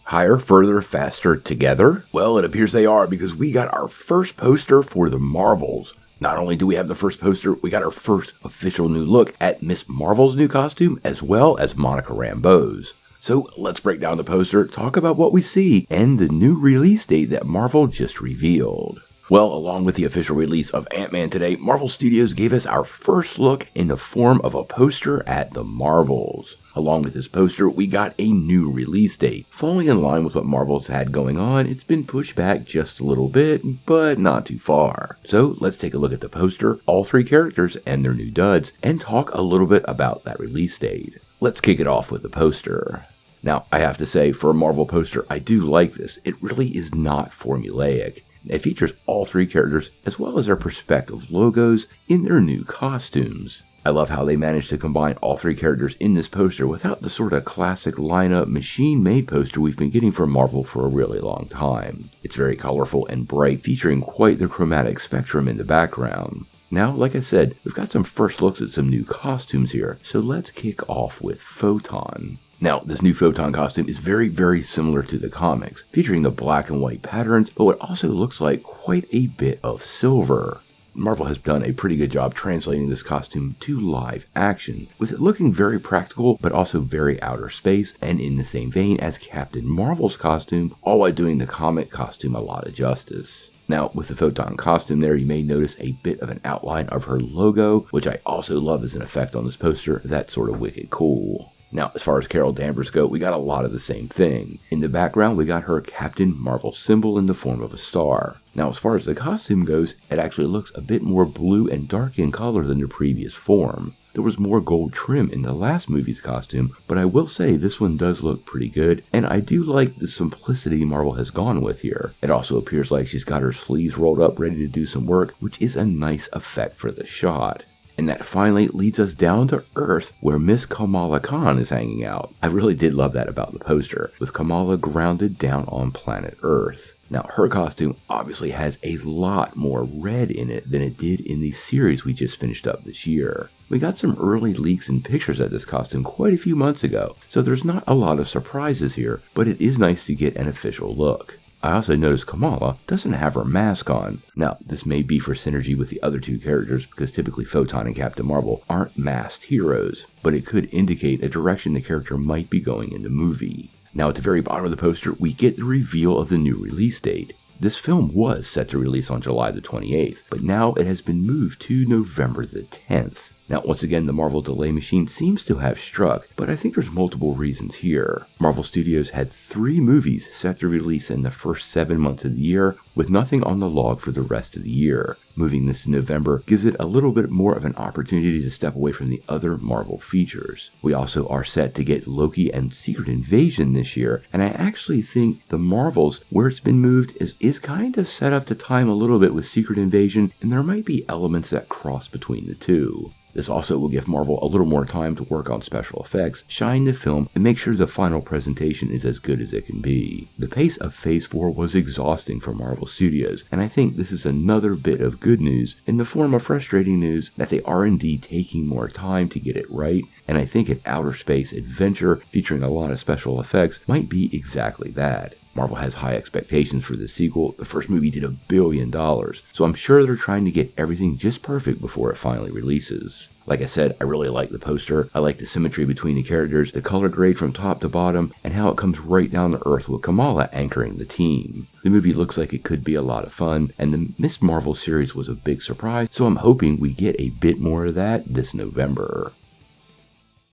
Higher, further, faster, together? Well, it appears they are because we got our first poster for the Marvels. Not only do we have the first poster, we got our first official new look at Miss Marvel's new costume as well as Monica Rambeau's. So let's break down the poster, talk about what we see, and the new release date that Marvel just revealed. Well, along with the official release of Ant-Man today, Marvel Studios gave us our first look in the form of a poster at the Marvels. Along with this poster, we got a new release date. Falling in line with what Marvel's had going on, it's been pushed back just a little bit, but not too far. So let's take a look at the poster, all three characters and their new duds, and talk a little bit about that release date. Let's kick it off with the poster. Now, I have to say, for a Marvel poster, I do like this. It really is not formulaic. It features all three characters as well as their respective logos in their new costumes. I love how they managed to combine all three characters in this poster without the sort of classic lineup machine-made poster we've been getting from Marvel for a really long time. It's very colorful and bright, featuring quite the chromatic spectrum in the background. Now, like I said, we've got some first looks at some new costumes here, so let's kick off with Photon. Now, this new Photon costume is very, very similar to the comics, featuring the black and white patterns, but it also looks like quite a bit of silver. Marvel has done a pretty good job translating this costume to live action, with it looking very practical, but also very outer space, and in the same vein as Captain Marvel's costume, all while doing the comic costume a lot of justice. Now, with the Photon costume there, you may notice a bit of an outline of her logo, which I also love as an effect on this poster. That's sort of wicked cool. Now, as far as Carol Danvers go, we got a lot of the same thing. In the background, we got her Captain Marvel symbol in the form of a star. Now, as far as the costume goes, it actually looks a bit more blue and dark in color than the previous form. There was more gold trim in the last movie's costume, but I will say this one does look pretty good, and I do like the simplicity Marvel has gone with here. It also appears like she's got her sleeves rolled up ready to do some work, which is a nice effect for the shot. And that finally leads us down to Earth, where Miss Kamala Khan is hanging out. I really did love that about the poster, with Kamala grounded down on planet Earth. Now, her costume obviously has a lot more red in it than it did in the series we just finished up this year. We got some early leaks and pictures of this costume quite a few months ago, so there's not a lot of surprises here, but it is nice to get an official look. I also noticed Kamala doesn't have her mask on. Now, this may be for synergy with the other two characters because typically Photon and Captain Marvel aren't masked heroes, but it could indicate a direction the character might be going in the movie. Now, at the very bottom of the poster, we get the reveal of the new release date. This film was set to release on July the 28th, but now it has been moved to November the 10th. Now, once again, the Marvel delay machine seems to have struck, but I think there's multiple reasons here. Marvel Studios had 3 movies set to release in the first 7 months of the year, with nothing on the log for the rest of the year. Moving this to November gives it a little bit more of an opportunity to step away from the other Marvel features. We also are set to get Loki and Secret Invasion this year, and I actually think the Marvels, where it's been moved, is kind of set up to time a little bit with Secret Invasion, and there might be elements that cross between the two. This also will give Marvel a little more time to work on special effects, shine the film, and make sure the final presentation is as good as it can be. The pace of Phase 4 was exhausting for Marvel Studios, and I think this is another bit of good news in the form of frustrating news that they are indeed taking more time to get it right, and I think an outer space adventure featuring a lot of special effects might be exactly that. Marvel has high expectations for this sequel. The first movie did $1 billion, so I'm sure they're trying to get everything just perfect before it finally releases. Like I said, I really like the poster. I like the symmetry between the characters, the color grade from top to bottom, and how it comes right down to earth with Kamala anchoring the team. The movie looks like it could be a lot of fun, and the Miss Marvel series was a big surprise, so I'm hoping we get a bit more of that this November.